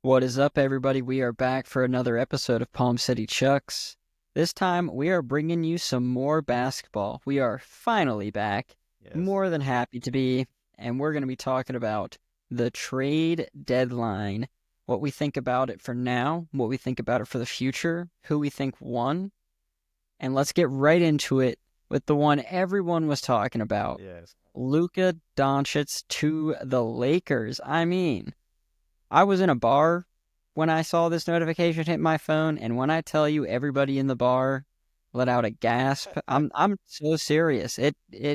What is up, everybody? We are back for another episode of Palm City Chucks. This time, we are bringing you some more basketball. We are finally back, Yes. more than happy to be, and we're going to be talking about the trade deadline, what we think about it for now, what we think about it for the future, who we think won, and let's get right into it with the one everyone was talking about, Yes. Luka Doncic to the Lakers. I was in a bar when I saw this notification hit my phone, and when I tell you everybody in the bar let out a gasp, I'm so serious. It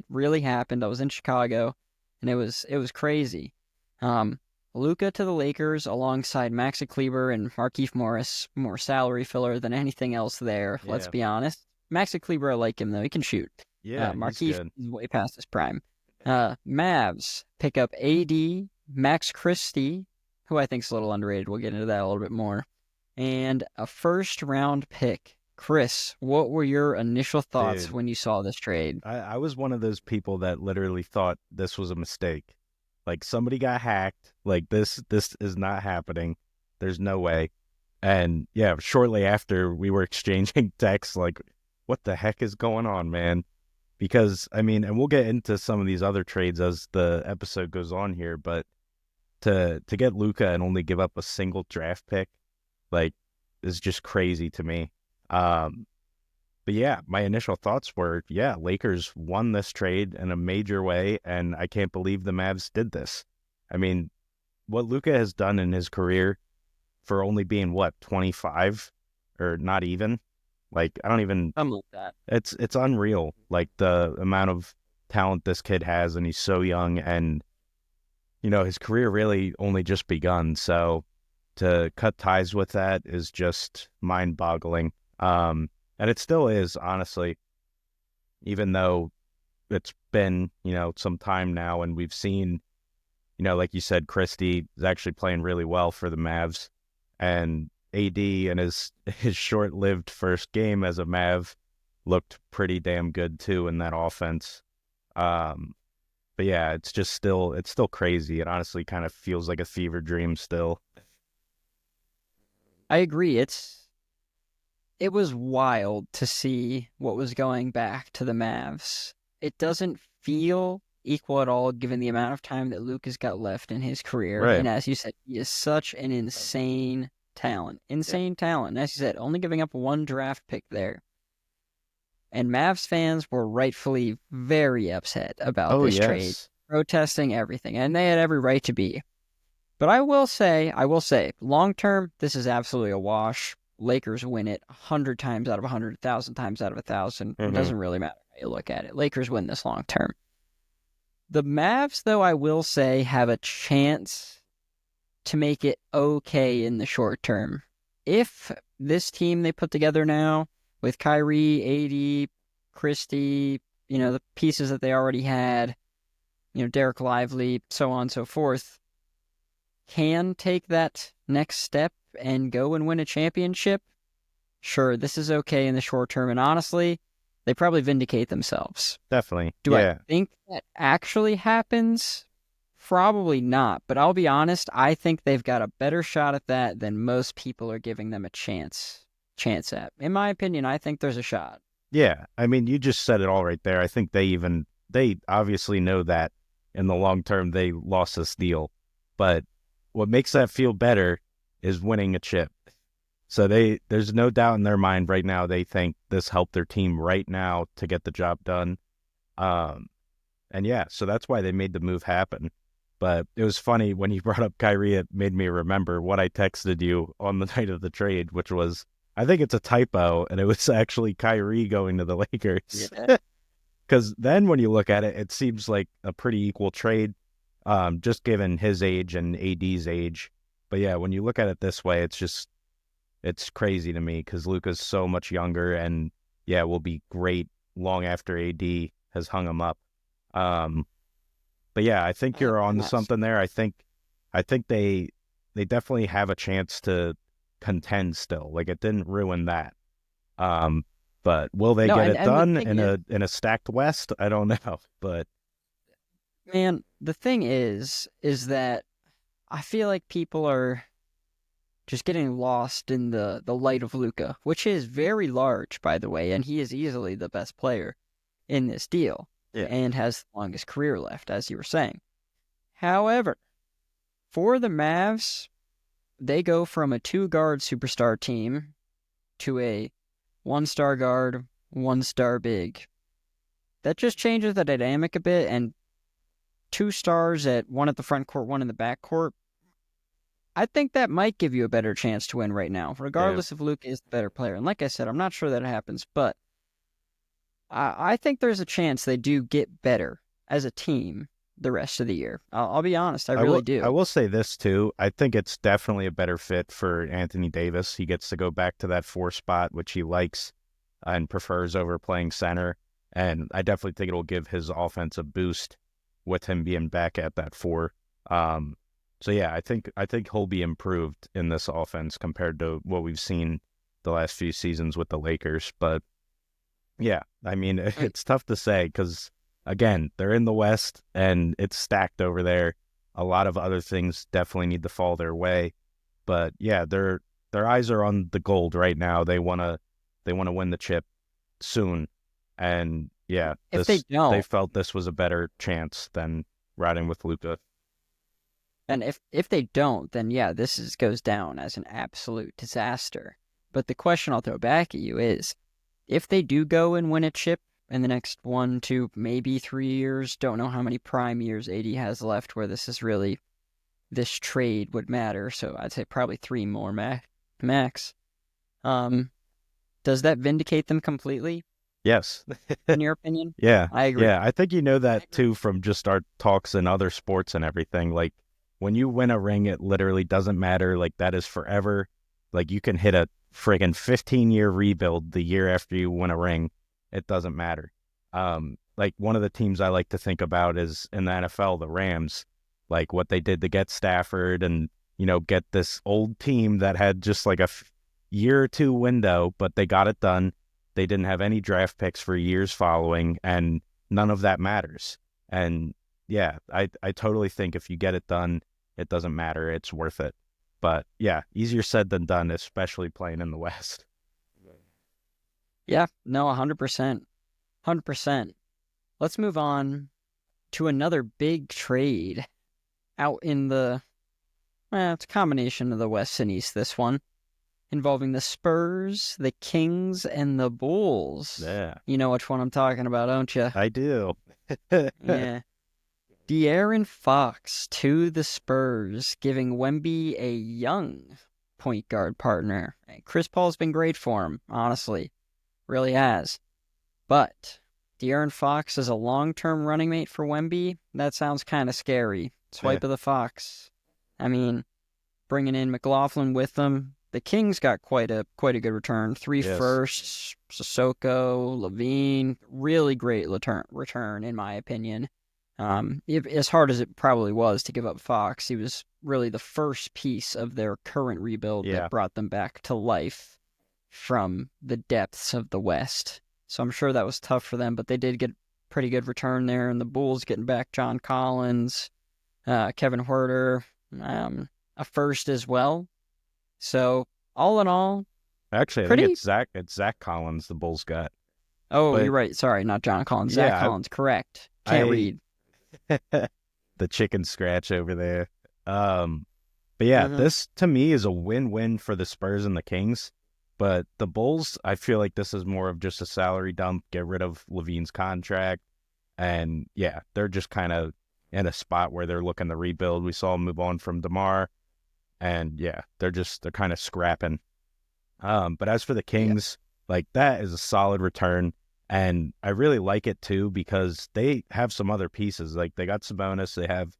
really happened. I was in Chicago, and it was crazy. Um, Luka to the Lakers alongside Maxi Kleber and Markieff Morris, more salary filler than anything else there. Let's Yeah. be honest. Maxi Kleber, I like him though. He can shoot. Yeah, he's Markieff good. is way past his prime. Mavs pick up AD, Max Christie, who I think is a little underrated. We'll get into that a little bit more. And a first round pick. Chris, what were your initial thoughts Dude, when you saw this trade? I was one of those people that literally thought this was a mistake. Like somebody got hacked. Like this is not happening. There's no way. And yeah, shortly after we were exchanging texts like what the heck is going on, man? Because I mean, and we'll get into some of these other trades as the episode goes on here, but to get Luca and only give up a single draft pick, like, is just crazy to me. Um, but yeah, my initial thoughts were, yeah, Lakers won this trade in a major way, and I can't believe the Mavs did this. I mean, what Luca has done in his career for only being what 25 or not even, like I don't even. Something like that. It's unreal, like the amount of talent this kid has, and he's so young, and his career really only just begun. So to cut ties with that is just mind-boggling. And it still is, honestly, even though it's been, some time now, and we've seen, like you said, Christie is actually playing really well for the Mavs, and AD and his short-lived first game as a Mav looked pretty damn good too in that offense. Um, but yeah, it's still crazy. It honestly kind of feels like a fever dream still. I agree. It was wild to see what was going back to the Mavs. It doesn't feel equal at all given the amount of time that Luke has got left in his career. Right. And as you said, he is such an insane talent. Yeah. Insane talent. And as you said, only giving up one draft pick there. And Mavs fans were rightfully very upset about Oh, this trade, yes. protesting everything, and they had every right to be. But I will say, long term, this is absolutely a wash. Lakers win it 100 times out of 100, 1,000 times out of 1,000. It Hmm. doesn't really matter how you look at it. Lakers win this long term. The Mavs, though, I will say, have a chance to make it okay in the short term. If this team they put together now with Kyrie, AD, Christie, the pieces that they already had, Derek Lively, so on and so forth, can take that next step and go and win a championship, sure, this is okay in the short term. And honestly, they probably vindicate themselves. Definitely. Do I Yeah. think that actually happens? Probably not. But I'll be honest, I think they've got a better shot at that than most people are giving them a chance at. In my opinion, I think there's a shot. Yeah. I mean, you just said it all right there. I think they obviously know that in the long term they lost this deal. But what makes that feel better is winning a chip. So there's no doubt in their mind right now they think this helped their team right now to get the job done. Um, and yeah, so that's why they made the move happen. But it was funny when you brought up Kyrie, it made me remember what I texted you on the night of the trade, which was, I think it's a typo, and it was actually Kyrie going to the Lakers. Yeah. Because then when you look at it, it seems like a pretty equal trade, just given his age and AD's age. But yeah, when you look at it this way, it's crazy to me because Luka's so much younger and yeah, will be great long after AD has hung him up. Um, but yeah, I think you're on to Yes. something there. I think they definitely have a chance to contend still. Like it didn't ruin that. Um, but will they No, get and, it and the done thing in is, a stacked West? I don't know. But man, the thing is that I feel like people are just getting lost in the light of Luka, which is very large, by the way, and he is easily the best player in this deal Yeah. and has the longest career left, as you were saying. However, for the Mavs, they go from a 2-guard superstar team to a 1-star guard, 1-star big. That just changes the dynamic a bit, and 2 stars one at the front court, one in the back court. I think that might give you a better chance to win right now, regardless if Luka is the better player. And like I said, I'm not sure that it happens, but I think there's a chance they do get better as a team the rest of the year. I'll be honest, I really do. I will say this too. I think it's definitely a better fit for Anthony Davis. He gets to go back to that 4 spot, which he likes and prefers over playing center. And I definitely think it'll give his offense a boost with him being back at that 4. So yeah, I think he'll be improved in this offense compared to what we've seen the last few seasons with the Lakers. But yeah, I mean, it's tough to say because, again, they're in the West and it's stacked over there. A lot of other things definitely need to fall their way. But yeah, their eyes are on the gold right now. They wanna win the chip soon. And yeah, they felt this was a better chance than riding with Luka. And if they don't, then yeah, this goes down as an absolute disaster. But the question I'll throw back at you is, if they do go and win a chip in the next 1, 2, maybe 3 years, don't know how many prime years AD has left where this trade would matter. So I'd say probably 3 more max. Does that vindicate them completely? Yes. In your opinion? Yeah. I agree. Yeah, I think you know that too from just our talks in other sports and everything. Like, when you win a ring, it literally doesn't matter. Like, that is forever. Like, you can hit a friggin' 15-year rebuild the year after you win a ring. It doesn't matter. Like, one of the teams I like to think about is in the NFL, the Rams. Like, what they did to get Stafford and, get this old team that had just like a year or 2 window, but they got it done. They didn't have any draft picks for years following, and none of that matters. And yeah, I totally think if you get it done, it doesn't matter. It's worth it. But yeah, easier said than done, especially playing in the West. Yeah, no, 100%. 100%. Let's move on to another big trade out in it's a combination of the West and East, this one, involving the Spurs, the Kings, and the Bulls. Yeah. You know which one I'm talking about, don't you? I do. Yeah. De'Aaron Fox to the Spurs, giving Wemby a young point guard partner. Chris Paul's been great for him, honestly. Really has. But De'Aaron Fox is a long-term running mate for Wemby. That sounds kind of scary. Swipe of the Fox. I mean, bringing in McLaughlin with them. The Kings got quite a good return. 3 firsts, Sissoko, Levine. Really great return, in my opinion. As hard as it probably was to give up Fox, he was really the first piece of their current rebuild that brought them back to life from the depths of the West. So I'm sure that was tough for them, but they did get pretty good return there. And the Bulls getting back John Collins, Kevin Huerter, a first as well. So all in all, actually, I think it's Zach Collins the Bulls got. Oh, but you're right. Sorry, not John Collins. Zach Collins, correct. Can't read. The chicken scratch over there. But yeah, this to me is a win-win for the Spurs and the Kings. But the Bulls, I feel like this is more of just a salary dump, get rid of Levine's contract. And yeah, they're just kind of in a spot where they're looking to rebuild. We saw them move on from DeMar. And yeah, they're kind of scrapping. But as for the Kings, like, that is a solid return. And I really like it too because they have some other pieces. Like, they got Sabonis, they have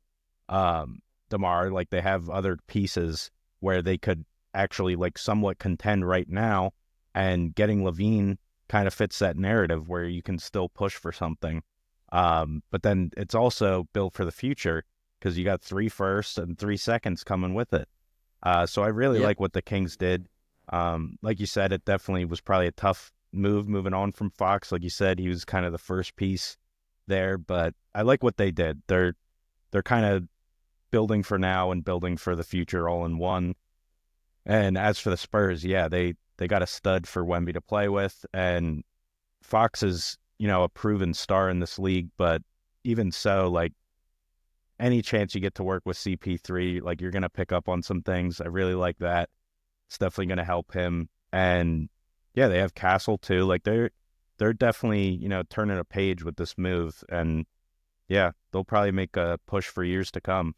DeMar, like, they have other pieces where they could actually like somewhat contend right now. And getting Levine kind of fits that narrative where you can still push for something. But then it's also built for the future because you got 3 firsts and 3 seconds coming with it. So I really like what the Kings did. Like you said, it definitely was probably a tough move moving on from Fox. Like you said, he was kind of the first piece there, but I like what they did. They're kind of building for now and building for the future all in one. And as for the Spurs, yeah, they got a stud for Wemby to play with, and Fox is, a proven star in this league, but even so, like, any chance you get to work with CP3, like, you're going to pick up on some things. I really like that. It's definitely going to help him. And yeah, they have Castle too. Like, they're definitely, turning a page with this move. And yeah, they'll probably make a push for years to come.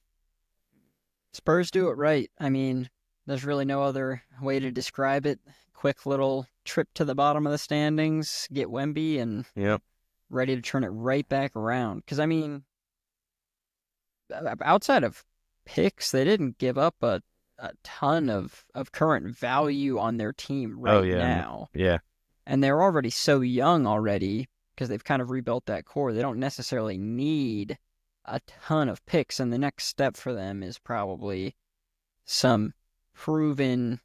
Spurs do it right. I mean, there's really no other way to describe it. Quick little trip to the bottom of the standings, get Wemby, and Yep. ready to turn it right back around. Because, I mean, outside of picks, they didn't give up a ton of current value on their team right now. Yeah. And they're already so young already because they've kind of rebuilt that core. They don't necessarily need a ton of picks, and the next step for them is probably some proven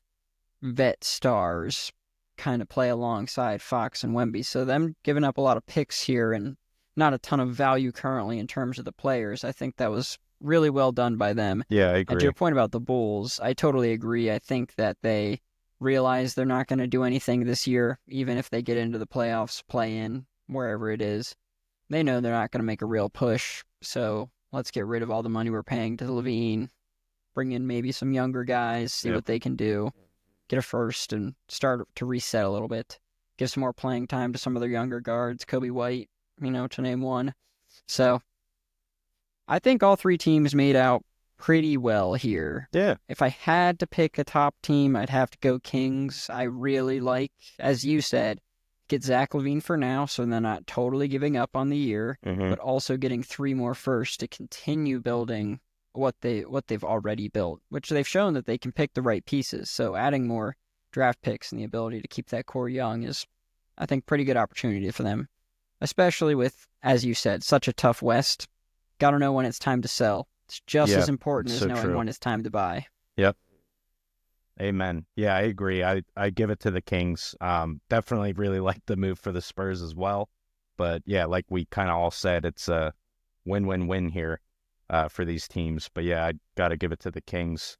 vet stars kind of play alongside Fox and Wemby. So them giving up a lot of picks here and not a ton of value currently in terms of the players, I think that was really well done by them. Yeah, I And agree. to your point about the Bulls, I totally agree. I think that they realize they're not going to do anything this year, even if they get into the playoffs, play in, wherever it is. They know they're not going to make a real push, so let's get rid of all the money we're paying to Levine, bring in maybe some younger guys, see what they can do, get a first, and start to reset a little bit. Give some more playing time to some of their younger guards, Kobe White, to name one. So I think all three teams made out pretty well here. Yeah. If I had to pick a top team, I'd have to go Kings. I really like, as you said, get Zach LaVine for now, so they're not totally giving up on the year, but also getting 3 more firsts to continue building what they've already built, which they've shown that they can pick the right pieces. So adding more draft picks and the ability to keep that core young is, I think, pretty good opportunity for them, especially with, as you said, such a tough West. Got to know when it's time to sell. It's just as important as knowing when it's time to buy. Yep. Amen. Yeah, I agree. I give it to the Kings. Definitely really like the move for the Spurs as well. But yeah, like we kind of all said, it's a win-win-win here for these teams. But yeah, I got to give it to the Kings.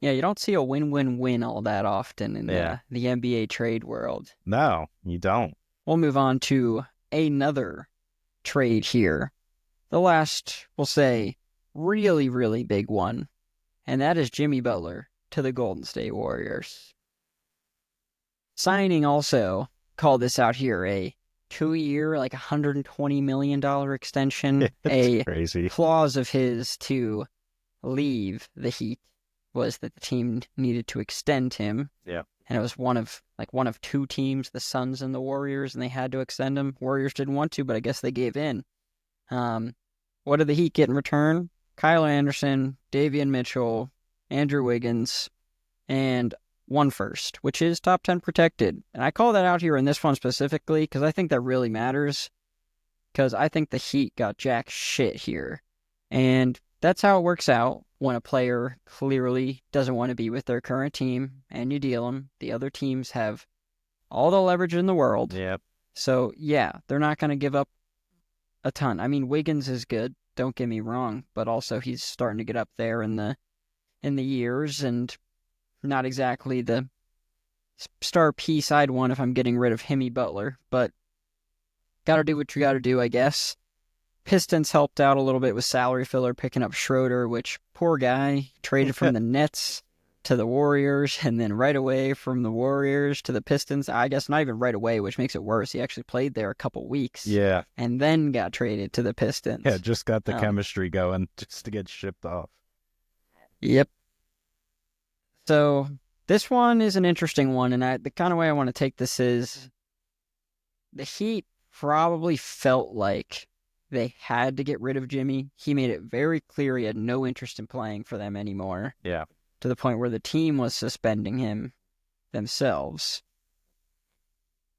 Yeah, you don't see a win-win-win all that often in the NBA trade world. No, you don't. We'll move on to another trade here. The last, we'll say, really, really big one, and that is Jimmy Butler to the Golden State Warriors. Signing also, call this out here, a 2-year, like $120 million extension. It's crazy. Clause of his to leave the Heat was that the team needed to extend him. Yeah. And it was one of 2 teams, the Suns and the Warriors, and they had to extend him. Warriors didn't want to, but I guess they gave in. What did the Heat get in return? Kyle Anderson, Davion Mitchell, Andrew Wiggins, and 1 first, which is top 10 protected. And I call that out here in this one specifically because I think that really matters, because I think the Heat got jack shit here. And that's how it works out when a player clearly doesn't want to be with their current team and you deal them. The other teams have all the leverage in the world. Yep. So, yeah, they're not going to give up a ton. I mean, Wiggins is good, don't get me wrong, but also he's starting to get up there in the years and not exactly the star piece I'd want if I'm getting rid of Jimmy Butler, but gotta do what you gotta do, I guess. Pistons helped out a little bit with salary filler, picking up Schroeder, which, poor guy, traded from the Nets to the Warriors, and then right away from the Warriors to the Pistons. I guess not even right away, which makes it worse. He actually played there a couple weeks. Yeah. And then got traded to the Pistons. Yeah, just got the chemistry going just to get shipped off. Yep. So this one is an interesting one, and the kind of way I want to take this is the Heat probably felt like they had to get rid of Jimmy. He made it very clear he had no interest in playing for them anymore. Yeah. To the point where the team was suspending him themselves.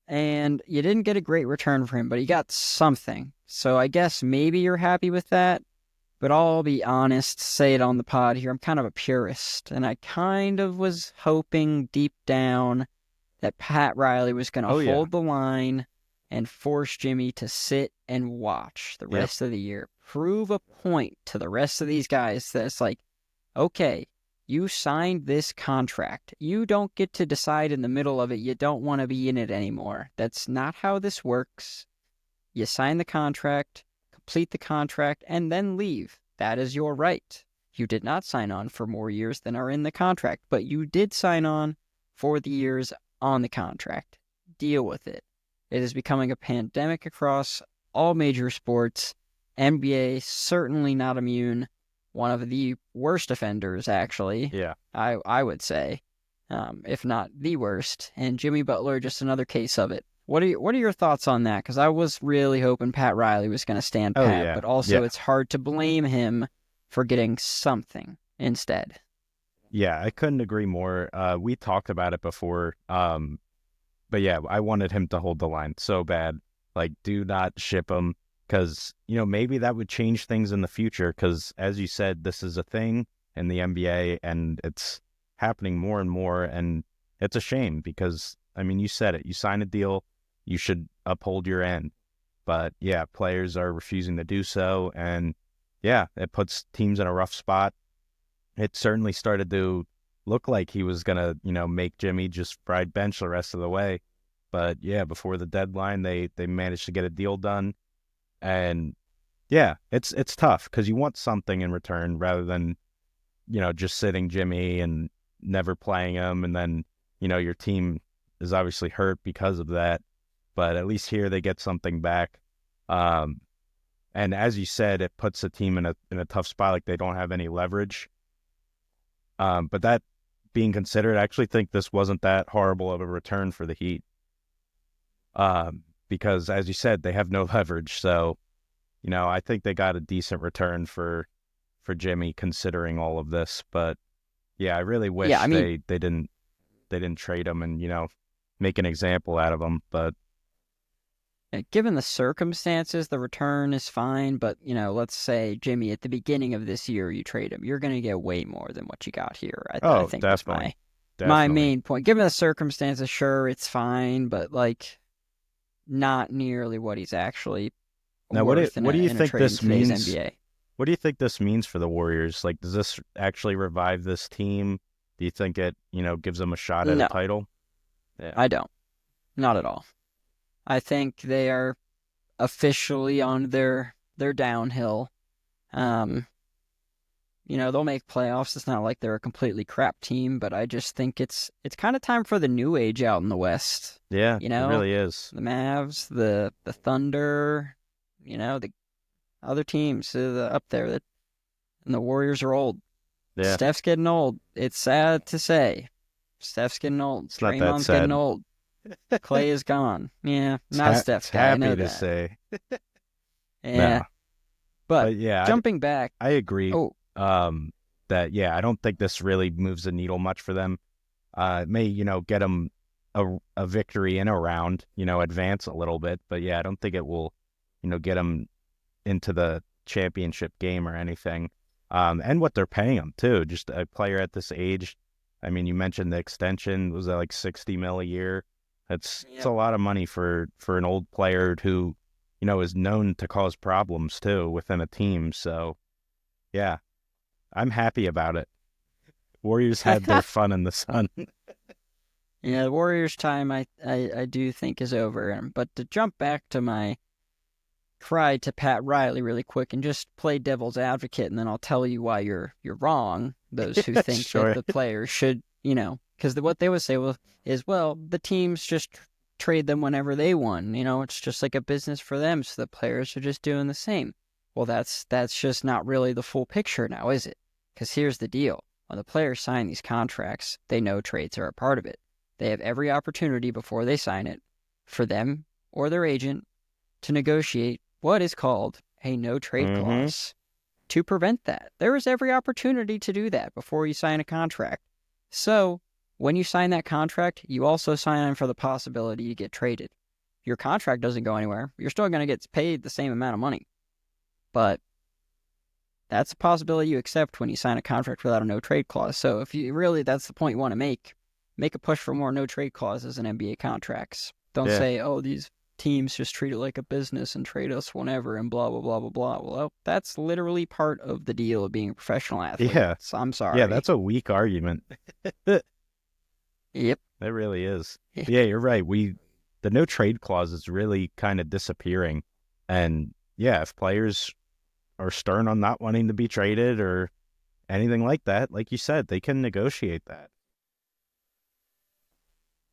And you didn't get a great return for him, but he got something. So I guess maybe you're happy with that. But I'll be honest, say it on the pod here, I'm kind of a purist. And I kind of was hoping deep down that Pat Riley was going to hold the line and force Jimmy to sit and watch the rest of the year. Prove a point to the rest of these guys that it's like, okay, You signed this contract. You don't get to decide in the middle of it you don't want to be in it anymore. That's not how this works. You sign the contract, complete the contract, and then leave. That is your right. You did not sign on for more years than are in the contract, but you did sign on for the years on the contract. Deal with it. It is becoming a pandemic across all major sports. NBA certainly not immune. One of the worst offenders, actually. Yeah. I would say, if not the worst. And Jimmy Butler, just another case of it. What are your thoughts on that? Because I was really hoping Pat Riley was going to stand pat, but also it's hard to blame him for getting something instead. Yeah, I couldn't agree more. We talked about it before, but yeah, I wanted him to hold the line so bad. Like, do not ship him. Because, maybe that would change things in the future because, as you said, this is a thing in the NBA and it's happening more and more. And it's a shame because, you said it. You sign a deal, you should uphold your end. But, yeah, players are refusing to do so. And, yeah, it puts teams in a rough spot. It certainly started to look like he was going to, make Jimmy just ride bench the rest of the way. But, yeah, before the deadline, they managed to get a deal done. And yeah, it's tough because you want something in return rather than, just sitting Jimmy and never playing him. And then, your team is obviously hurt because of that. But at least here they get something back. And as you said, it puts the team in a tough spot. Like they don't have any leverage. But that being considered, I actually think this wasn't that horrible of a return for the Heat. Because, as you said, they have no leverage. So, I think they got a decent return for Jimmy, considering all of this. But yeah, I really wish they didn't trade him and make an example out of him. But given the circumstances, the return is fine. But let's say Jimmy at the beginning of this year, you trade him, you're going to get way more than what you got here. I think definitely. That's my main point. Given the circumstances, sure, it's fine, but not nearly what he's actually now, worth. What do you think this means? NBA. What do you think this means for the Warriors? Like, does this actually revive this team? Do you think it, gives them a shot at a title? Yeah. I don't. Not at all. I think they are officially on their downhill. They'll make playoffs. It's not like they're a completely crap team, but I just think it's kind of time for the new age out in the West. Yeah, it really is. The Mavs, the Thunder, the other teams up there. And the Warriors are old. Yeah. Steph's getting old. It's sad to say. Steph's getting old. It's not Draymond's that sad. getting old. Clay is gone. Yeah, not Steph's guy. Happy I know to that. say. Yeah. No. But yeah, jumping back. I agree. That, I don't think this really moves the needle much for them. It may, get them a victory in a round, advance a little bit. But yeah, I don't think it will, get them into the championship game or anything. And what they're paying them too. Just a player at this age. You mentioned the extension. Was that like $60 million a year? It's a lot of money for an old player who, is known to cause problems too within a team. So, yeah, I'm happy about it. Warriors had their fun in the sun. Yeah, the Warriors' time I do think is over. But to jump back to my cry to Pat Riley really quick and just play devil's advocate, and then I'll tell you why you're wrong. Those who think Sure. that the players should, because what they would say is the teams just trade them whenever they won. It's just like a business for them, so the players are just doing the same. Well, that's just not really the full picture now, is it? Because here's the deal. When the players sign these contracts, they know trades are a part of it. They have every opportunity before they sign it for them or their agent to negotiate what is called a no-trade clause to prevent that. There is every opportunity to do that before you sign a contract. So when you sign that contract, you also sign on for the possibility you get traded. Your contract doesn't go anywhere. You're still going to get paid the same amount of money. But that's a possibility you accept when you sign a contract without a no-trade clause. So if you really, that's the point you want to make a push for more no-trade clauses in NBA contracts. Don't say, these teams just treat it like a business and trade us whenever and blah, blah, blah, blah, blah. Well, that's literally part of the deal of being a professional athlete. Yeah. So I'm Yeah, sorry. that's a weak argument. Yep. It really is. Yeah, you're right. The no trade clause is really kind of disappearing. And yeah, if players are stern on not wanting to be traded or anything like that, like you said, they can negotiate that.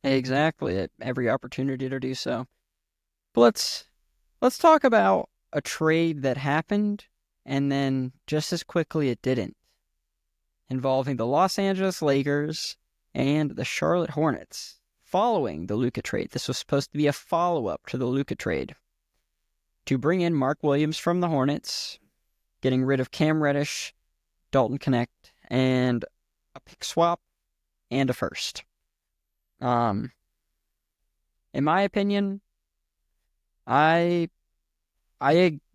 Exactly. Every opportunity to do so. But let's talk about a trade that happened and then just as quickly it didn't, involving the Los Angeles Lakers and the Charlotte Hornets following the Luka trade. This was supposed to be a follow-up to the Luka trade to bring in Mark Williams from the Hornets, getting rid of Cam Reddish, Dalton Connect, and a pick swap and a first. In my opinion, I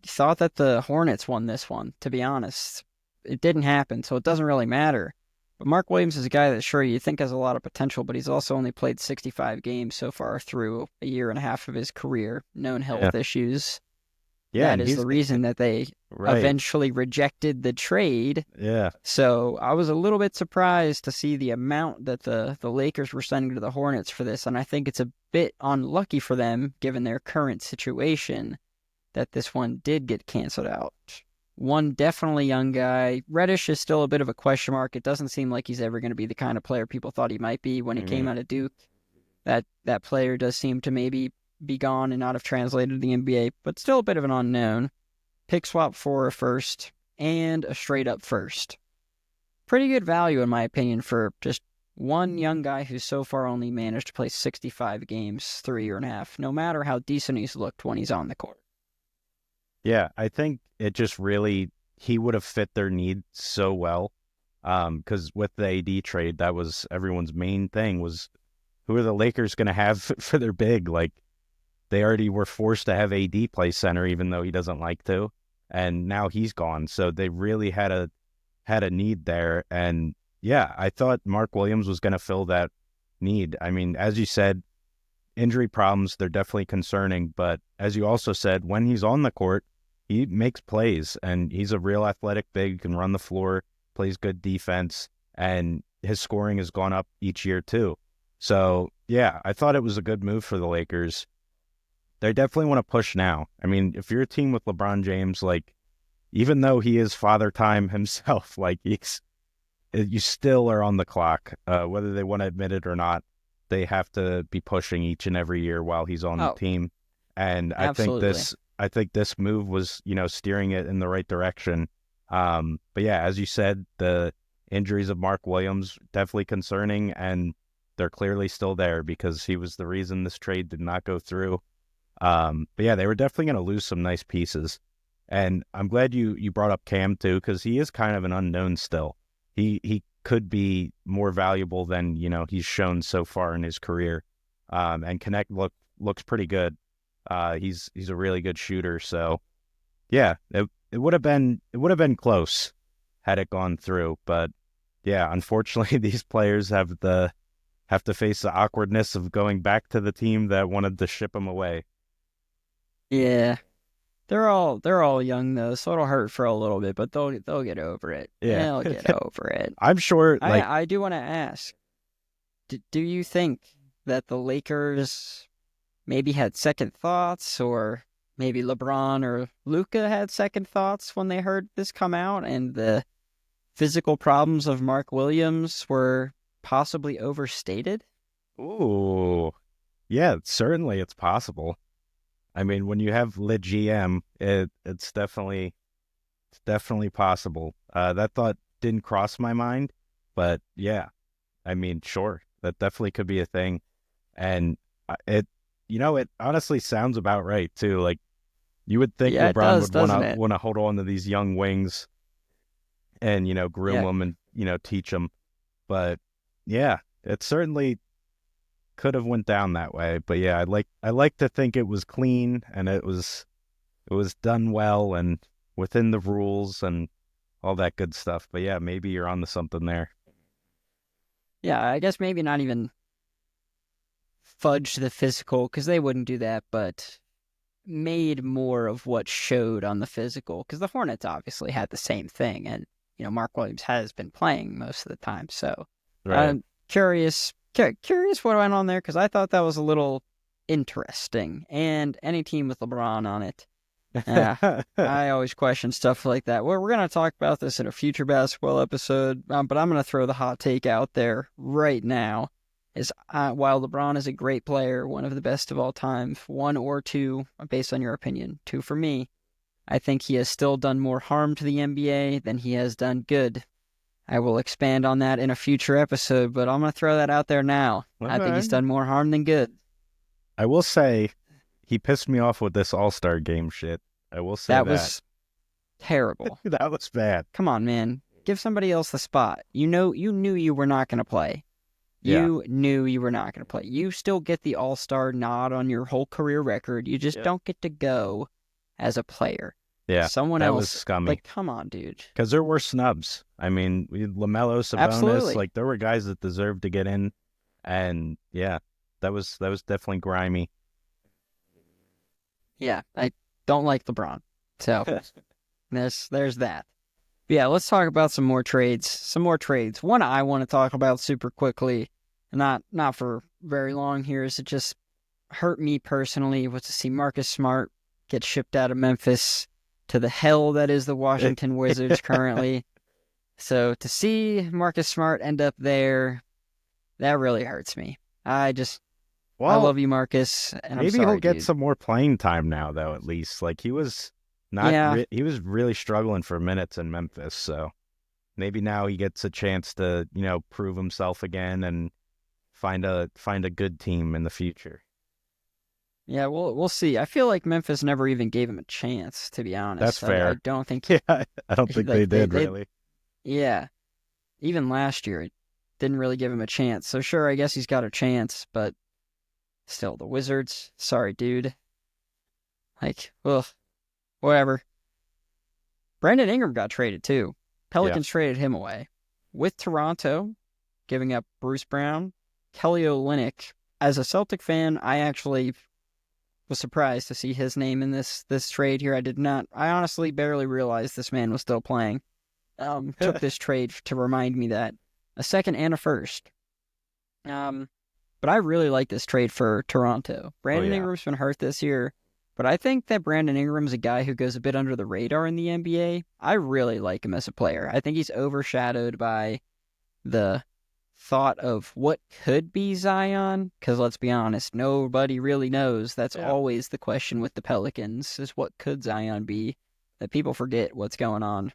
thought that the Hornets won this one, to be honest. It didn't happen, so it doesn't really matter. But Mark Williams is a guy that, sure, you think has a lot of potential, but he's also only played 65 games so far through a year and a half of his career, known health issues. Yeah, that is the reason that they eventually rejected the trade. Yeah. So I was a little bit surprised to see the amount that the Lakers were sending to the Hornets for this, and I think it's a bit unlucky for them, given their current situation, that this one did get canceled out. One definitely young guy. Reddish is still a bit of a question mark. It doesn't seem like he's ever going to be the kind of player people thought he might be when he came out of Duke. That player does seem to maybe be gone and not have translated to the NBA, but still a bit of an unknown. Pick swap for a first and a straight up first. Pretty good value, in my opinion, for just one young guy who's so far only managed to play 65 games through a year and a half, no matter how decent he's looked when he's on the court. Yeah, I think it just really, he would have fit their need so well. Because with the AD trade, that was everyone's main thing was, who are the Lakers going to have for their big? Like, they already were forced to have AD play center, even though he doesn't like to, and now he's gone. So they really had a need there. And yeah, I thought Mark Williams was going to fill that need. I mean, as you said, injury problems, they're definitely concerning. But as you also said, when he's on the court, he makes plays, and he's a real athletic big, can run the floor, plays good defense, and his scoring has gone up each year too. So yeah, I thought it was a good move for the Lakers. They definitely want to push now. I mean, if you're a team with LeBron James, like, even though he is father time himself, like, you still are on the clock, whether they want to admit it or not. They have to be pushing each and every year while he's on the team. And absolutely. I think this move was, steering it in the right direction. But yeah, as you said, the injuries of Mark Williams, definitely concerning, and they're clearly still there because he was the reason this trade did not go through. But yeah, they were definitely going to lose some nice pieces. And I'm glad you brought up Cam too, because he is kind of an unknown still. He could be more valuable than, he's shown so far in his career. And Connect looks pretty good. He's a really good shooter. So yeah, it would have been close had it gone through. But yeah, unfortunately, these players have to face the awkwardness of going back to the team that wanted to ship them away. Yeah. They're all young though, so it'll hurt for a little bit, but they'll get over it. Yeah. They'll get over it. I'm sure. I do want to ask, do you think that the Lakers maybe had second thoughts, or maybe LeBron or Luka had second thoughts when they heard this come out, and the physical problems of Mark Williams were possibly overstated? Ooh, yeah, certainly it's possible. I mean, when you have the GM, it's definitely possible. That thought didn't cross my mind, but yeah, I mean, sure, that definitely could be a thing. And it honestly sounds about right too. Like, you would think LeBron would want to hold on to these young wings and, groom them and, teach them. But yeah, it certainly could have went down that way. But yeah, I like to think it was clean and it was done well and within the rules and all that good stuff. But yeah, maybe you're on to something there. Yeah, I guess maybe not even fudge the physical, because they wouldn't do that, but made more of what showed on the physical, because the Hornets obviously had the same thing, and Mark Williams has been playing most of the time. So Right. I'm curious what went on there, because I thought that was a little interesting. And any team with LeBron on it, I always question stuff like that. Well, we're going to talk about this in a future basketball episode, but I'm going to throw the hot take out there right now. While LeBron is a great player, one of the best of all time, one or two, based on your opinion, two for me, I think he has still done more harm to the NBA than he has done good. I will expand on that in a future episode, but I'm going to throw that out there now. I think he's done more harm than good. I will say he pissed me off with this All-Star game shit. I will say that. That was terrible. That was bad. Come on, man. Give somebody else the spot. You knew you were not going to play. You knew you were not going to play. You still get the All-Star nod on your whole career record. You just don't get to go as a player. Yeah, someone that else was scummy. Like, come on, dude. Because there were snubs. I mean, LaMelo, Sabonis, Absolutely. like there were guys that deserved to get in, and yeah, that was definitely grimy. Yeah, I don't like LeBron, so there's that. But yeah, let's talk about some more trades. One I want to talk about super quickly, not for very long here, is it just hurt me personally was to see Marcus Smart get shipped out of Memphis to the hell that is the Washington Wizards currently. So to see Marcus Smart end up there, that really hurts me. I love you, Marcus, and maybe I'm sorry, he'll get dude. some more playing time now, though. At least, like he was he was really struggling for minutes in Memphis. So maybe now he gets a chance to prove himself again and find a good team in the future. Yeah, we'll see. I feel like Memphis never even gave him a chance, to be honest. That's fair. I don't think. Yeah, I don't think they did really. Yeah, even last year, it didn't really give him a chance. So sure, I guess he's got a chance, but still, the Wizards. Sorry, dude. Like, ugh, whatever. Brandon Ingram got traded too. Pelicans traded him away with Toronto, giving up Bruce Brown, Kelly Olynyk. As a Celtic fan, I actually was surprised to see his name in this trade here. I honestly barely realized this man was still playing. Took this trade to remind me that. A second and a first. But I really like this trade for Toronto. Brandon Ingram's been hurt this year, but I think that Brandon Ingram's a guy who goes a bit under the radar in the NBA. I really like him as a player. I think he's overshadowed by the thought of what could be Zion, because let's be honest, nobody really knows. That's always the question with the Pelicans, is what could Zion be, that people forget what's going on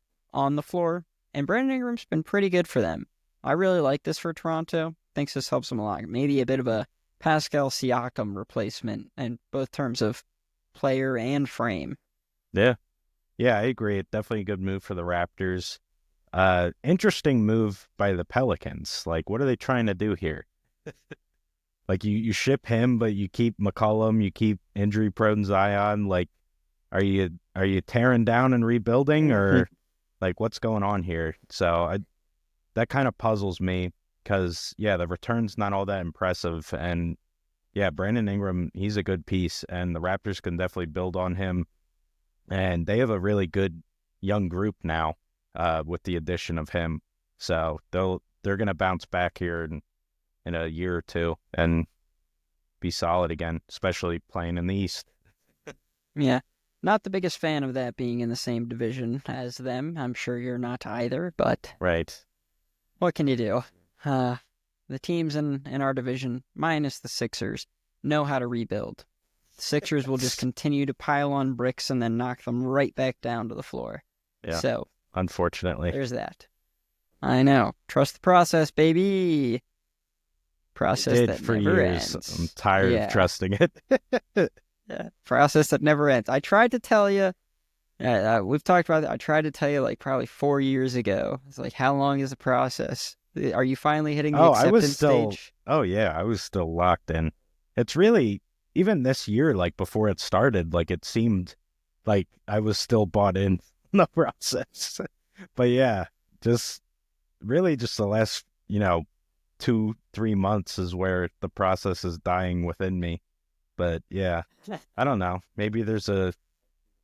the floor. And Brandon Ingram's been pretty good for them. I really like this for Toronto. Thinks this helps them a lot. Maybe a bit of a Pascal Siakam replacement in both terms of player and frame. Yeah, I agree. Definitely a good move for the Raptors. Interesting move by the Pelicans. Like, what are they trying to do here? Like, you ship him, but you keep McCollum, you keep injury-prone Zion. Like, are you tearing down and rebuilding, or like what's going on here? So that kind of puzzles me because the return's not all that impressive, and Brandon Ingram, he's a good piece, and the Raptors can definitely build on him, and they have a really good young group now. With the addition of him, so they're gonna bounce back here in a year or two and be solid again, especially playing in the East. Yeah, not the biggest fan of that being in the same division as them. I'm sure you're not either, but right. What can you do? The teams in our division, minus the Sixers, know how to rebuild. The Sixers will just continue to pile on bricks and then knock them right back down to the floor. Yeah. So unfortunately, there's that. I know. Trust the process, baby. Process that for never years. ends. I'm tired of trusting it. Process that never ends. I tried to tell you. We've talked about that. I tried to tell you like probably 4 years ago. It's like, how long is the process? Are you finally hitting the acceptance stage? Oh yeah, I was still locked in. It's really, even this year, like before it started, like it seemed like I was still bought in the process. But yeah, just the last 2-3 months is where the process is dying within me. But yeah, I don't know. Maybe there's a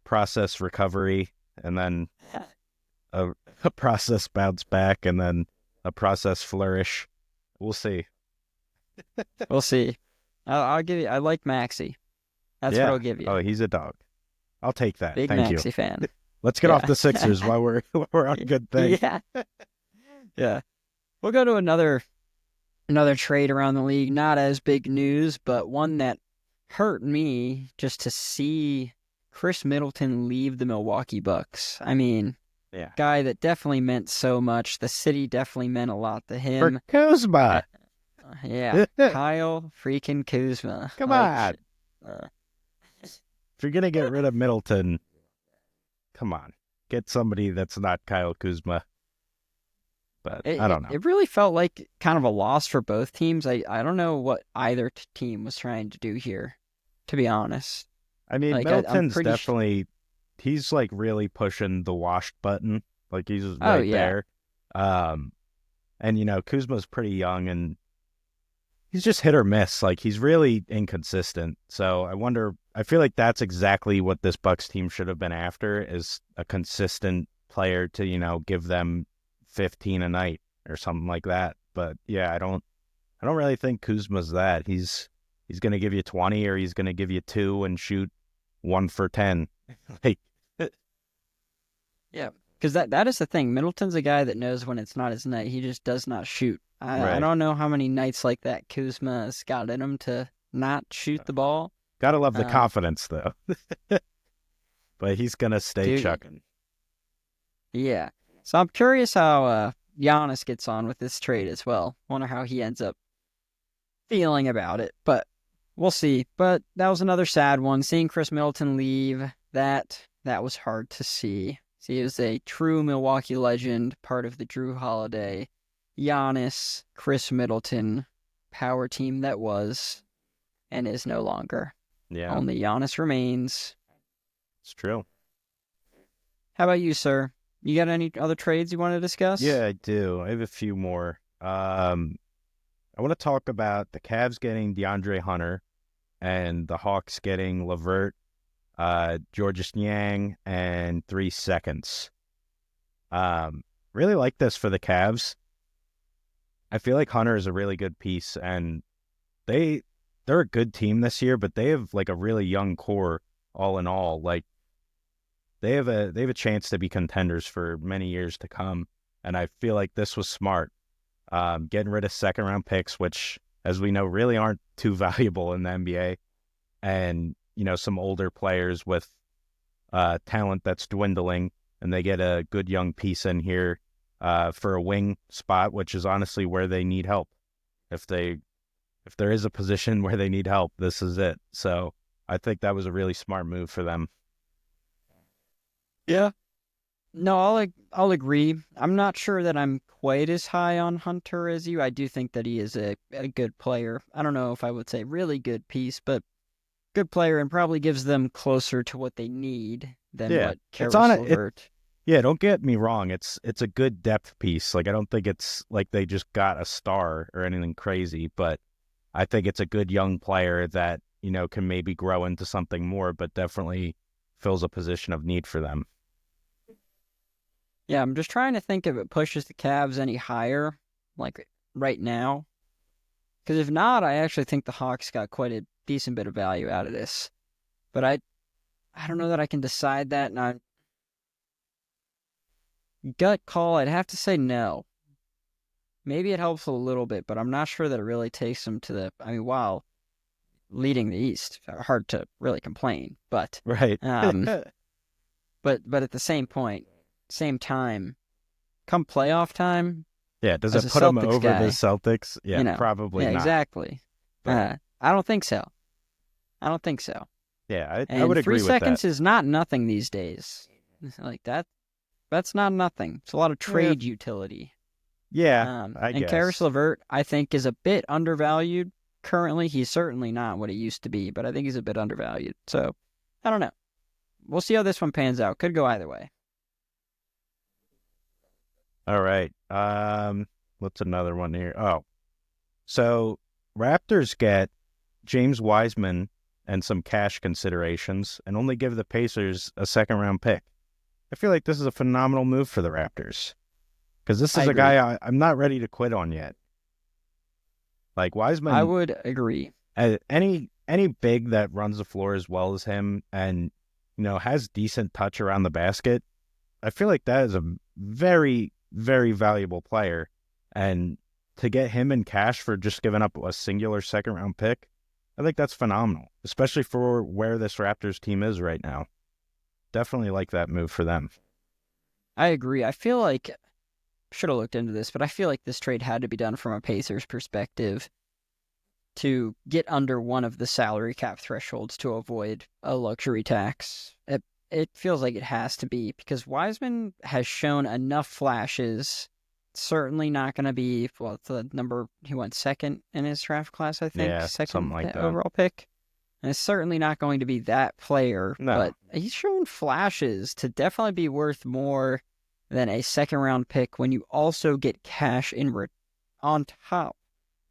process recovery and then a, a process bounce back and then a process flourish. We'll see. We'll see. I'll give you. I like Maxi. That's what Yeah. I'll give you. Oh, he's a dog. I'll take that. Big Thank you. Maxi fan. Let's get off Yeah. the Sixers while we're on good thing. Yeah. Yeah. We'll go to another trade around the league. Not as big news, but one that hurt me just to see Chris Middleton leave the Milwaukee Bucks. I mean, Yeah. guy that definitely meant so much. The city definitely meant a lot to For him. Kuzma. Yeah. Kyle freaking Kuzma. Come Like, on. If you're gonna get rid of Middleton, come on. Get somebody that's not Kyle Kuzma. But I don't know. It really felt like kind of a loss for both teams. I don't know what either team was trying to do here, to be honest. I mean, Like, Middleton's pretty definitely he's like really pushing the washed button. Like he's Oh, right yeah. there. And Kuzma's pretty young and he's just hit or miss. Like he's really inconsistent. So I feel like that's exactly what this Bucks team should have been after is a consistent player to, give them 15 a night or something like that. But yeah, I don't really think Kuzma's that. He's going to give you 20 or he's going to give you 2 and shoot 1 for 10. Like Yeah, because that is the thing. Middleton's a guy that knows when it's not his night. He just does not shoot. I Right. don't know how many nights like that Kuzma's got in him to not shoot the ball. got to love the Um, confidence though. But he's going to stay Dude. chucking. Yeah. So I'm curious how Giannis gets on with this trade as well. Wonder how he ends up feeling about it, but we'll see. But that was another sad one. Seeing Chris Middleton leave, that was hard to see. He was a true Milwaukee legend, part of the Drew Holiday, Giannis, Chris Middleton power team that was and is no longer. Yeah, Only Giannis remains. it's true. How about you, sir? You got any other trades you want to discuss? Yeah, I do. I have a few more. I want to talk about the Cavs getting DeAndre Hunter and the Hawks getting LeVert, Georges Niang, and 3 seconds. Really like this for the Cavs. I feel like Hunter is a really good piece, and they're a good team this year, but they have like a really young core all in all. Like they have a chance to be contenders for many years to come, and I feel like this was smart. Getting rid of second round picks, which, as we know, really aren't too valuable in the NBA, and some older players with talent that's dwindling, and they get a good young piece in here for a wing spot, which is honestly where they need help. If there is a position where they need help, this is it. So I think that was a really smart move for them. Yeah. No, I'll agree. I'm not sure that I'm quite as high on Hunter as you. I do think that he is a good player. I don't know if I would say really good piece, but good player and probably gives them closer to what they need than Yeah, what it's Karis on it. LeVert. Yeah, don't get me wrong. It's a good depth piece. Like I don't think it's like they just got a star or anything crazy, but I think it's a good young player that, can maybe grow into something more, but definitely fills a position of need for them. Yeah, I'm just trying to think if it pushes the Cavs any higher, like right now. Because if not, I actually think the Hawks got quite a decent bit of value out of this. But I don't know that I can decide that, and I gut call, I'd have to say no. Maybe it helps a little bit, but I'm not sure that it really takes them to wow, leading the East, hard to really complain. But Right. but at the same time, come playoff time, Yeah, does as it a put them Celtics over guy, the Celtics? Yeah, probably yeah, not. exactly. But- I don't think so. I don't think so. Yeah, I And would agree 3 with seconds that. is not nothing these days. Like that's not nothing. It's a lot of trade utility. Yeah, I and guess. Karis LeVert, I think, is a bit undervalued currently. He's certainly not what he used to be, but I think he's a bit undervalued. So, I don't know. We'll see how this one pans out. Could go either way. All right. What's another one here? Oh, so Raptors get James Wiseman and some cash considerations and only give the Pacers a second-round pick. I feel like this is a phenomenal move for the Raptors because this is I a agree. guy I'm not ready to quit on yet. Like I Wiseman, would agree. any big that runs the floor as well as him and has decent touch around the basket, I feel like that is a very, very valuable player. And to get him in cash for just giving up a singular second-round pick, I think that's phenomenal, especially for where this Raptors team is right now. Definitely like that move for them. I agree. I feel like, should have looked into this, but I feel like this trade had to be done from a Pacers perspective to get under one of the salary cap thresholds to avoid a luxury tax. It feels like it has to be because Wiseman has shown enough flashes. Certainly not going to be, well, the number, he went second in his draft class, I think, Yeah, something second like that. overall pick. And it's certainly not going to be that player, No. but he's shown flashes to definitely be worth more than a second round pick when you also get cash on top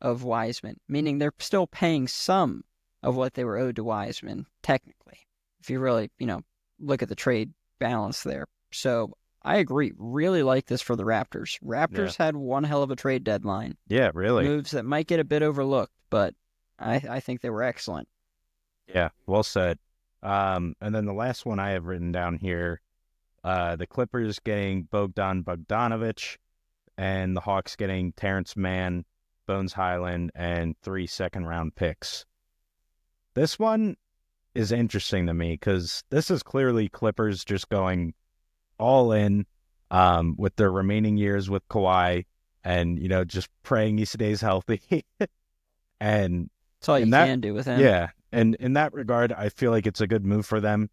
of Wiseman, meaning they're still paying some of what they were owed to Wiseman, technically, if you really, look at the trade balance there. So I agree. Really like this for the Raptors. Raptors had one hell of a trade deadline. Yeah, really. Moves that might get a bit overlooked, but I think they were excellent. Yeah, well said. And then the last one I have written down here, the Clippers getting Bogdan Bogdanovic and the Hawks getting Terrence Mann, Bones Highland, and 3 second-round picks. This one is interesting to me because this is clearly Clippers just going all in with their remaining years with Kawhi and, just praying he stays healthy. And that's all you can do with him. Yeah, and in that regard, I feel like it's a good move for them.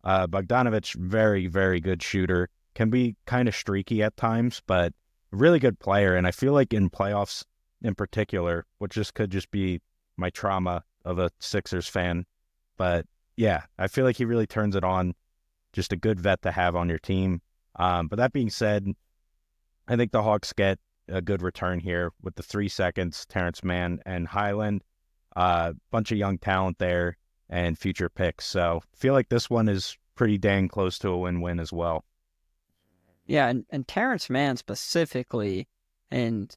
Bogdanovic, very, very good shooter, can be kind of streaky at times, but really good player. And I feel like in playoffs in particular, which could just be my trauma of a Sixers fan, but yeah, I feel like he really turns it on. Just a good vet to have on your team. But that being said, I think the Hawks get a good return here with the 3 seconds, Terrence Mann and Highland. Bunch of young talent there and future picks. So I feel like this one is pretty dang close to a win-win as well. Yeah, and Terrence Mann specifically, and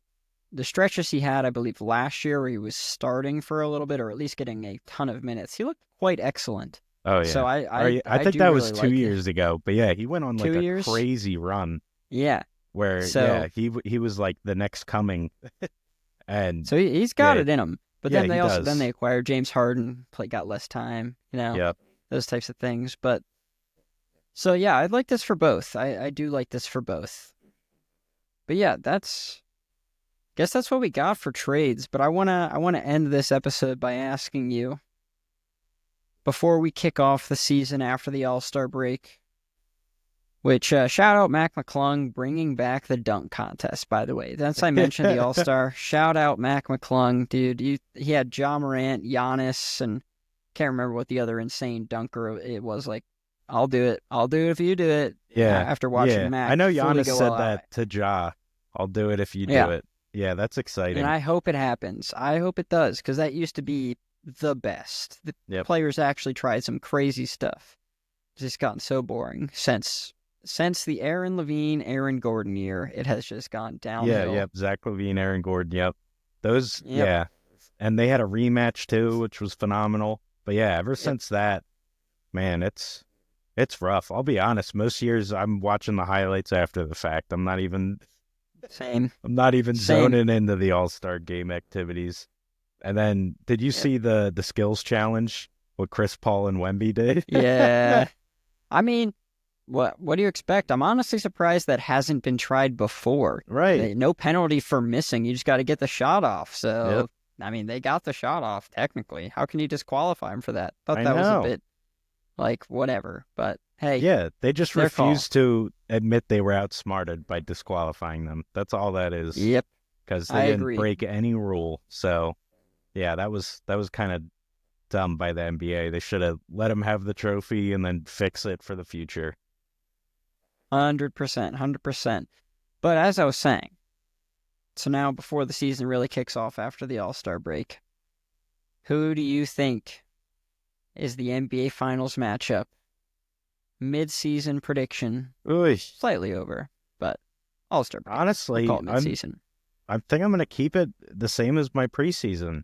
the stretches he had, I believe, last year where he was starting for a little bit or at least getting a ton of minutes, he looked quite excellent. Oh, yeah. So I think do that really was 2 like years ago. But yeah, he went on like 2 a years? crazy run. Yeah. Where, he was like the next coming. And so he's got it in him. But then they acquired James Harden, got less time, Yep. those types of things. But so yeah, I'd like this for both. I do like this for both. But yeah, guess that's what we got for trades. But I wanna end this episode by asking you, before we kick off the season after the All-Star break, which shout out Mac McClung bringing back the dunk contest, by the way. Since I mentioned the All-Star, shout out Mac McClung, dude. He had Ja Morant, Giannis, and can't remember what the other insane dunker it was. Like, I'll do it if you do it. Yeah. After watching Mac, I know Giannis said that out to Ja. I'll do it if you do it. Yeah, that's exciting. And I hope it happens. I hope it does, because that used to be the best. The players actually tried some crazy stuff. It's just gotten so boring since the Aaron Levine, Aaron Gordon year. It has just gone downhill. Yeah, Zach LaVine, Aaron Gordon, those, yeah. And they had a rematch too, which was phenomenal. But yeah, ever since that, man, it's rough. I'll be honest. Most years I'm watching the highlights after the fact. I'm not even zoning into the All-Star game activities. And then, did you see the skills challenge? What Chris Paul and Wemby did? Yeah. I mean, what do you expect? I'm honestly surprised that hasn't been tried before. Right. No penalty for missing. You just got to get the shot off. So, I mean, they got the shot off, technically. How can you disqualify him for that? Thought that was a bit, whatever. But, hey. Yeah, they just refused to admit they were outsmarted by disqualifying them. That's all that is. Yep. Because they didn't break any rule. So, yeah, that was kind of dumb by the NBA. They should have let him have the trophy and then fix it for the future. 100%. But as I was saying, so now before the season really kicks off after the All-Star break, who do you think is the NBA Finals matchup. Mid-season prediction, Ooh, slightly over, but All-Star break. honestly, We'll call it mid-season. I think I'm going to keep it the same as my preseason.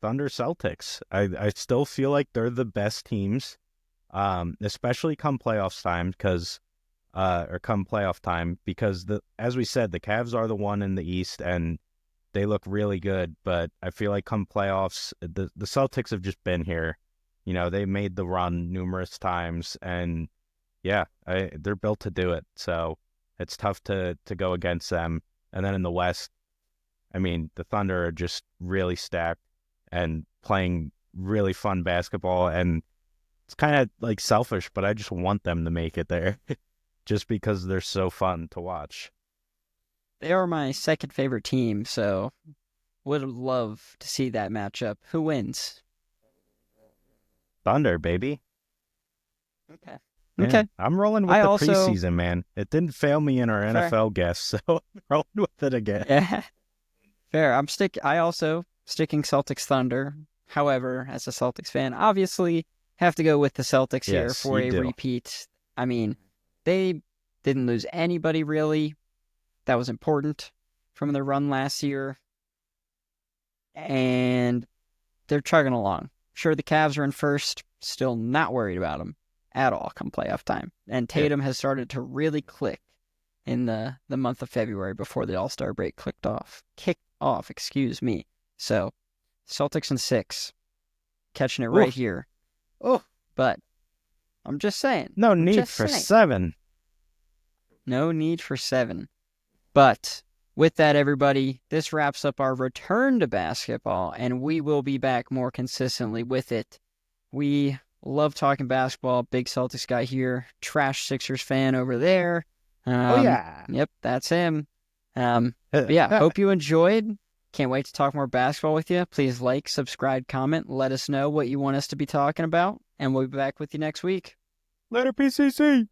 Thunder Celtics. I still feel like they're the best teams, especially come playoffs time come playoff time because as we said, the Cavs are the one in the East and they look really good. But I feel like come playoffs, the Celtics have just been here. You know, they made the run numerous times, and yeah, they're built to do it. So it's tough to go against them. And then in the West, I mean, the Thunder are just really stacked and playing really fun basketball. And it's kind of like selfish, but I just want them to make it there just because they're so fun to watch. They are my second favorite team, so would love to see that matchup. Who wins? Thunder, baby. Okay. Yeah, Okay. I'm rolling with I the also- preseason, man. It didn't fail me in our Fair. NFL guess, so I'm rolling with it again. Yeah. Fair. I also sticking Celtics Thunder. However, as a Celtics fan, obviously have to go with the Celtics here Yes, for you a do. repeat. I mean, they didn't lose anybody really. That was important from their run last year. And they're chugging along. Sure, the Cavs are in first. Still not worried about them at all come playoff time. And Tatum has started to really click in the month of February before the All-Star break kicked off, excuse me. So, Celtics in 6. Catching it right Oof. here. Oh, But I'm just saying. no need just for saying. 7. No need for 7. But with that, everybody, this wraps up our return to basketball, and we will be back more consistently with it. We love talking basketball. Big Celtics guy here. Trash Sixers fan over there. Oh, yeah. Yep, that's him. But yeah, hope you enjoyed. Can't wait to talk more basketball with you. Please like, subscribe, comment. Let us know what you want us to be talking about, and we'll be back with you next week. Later, PCC.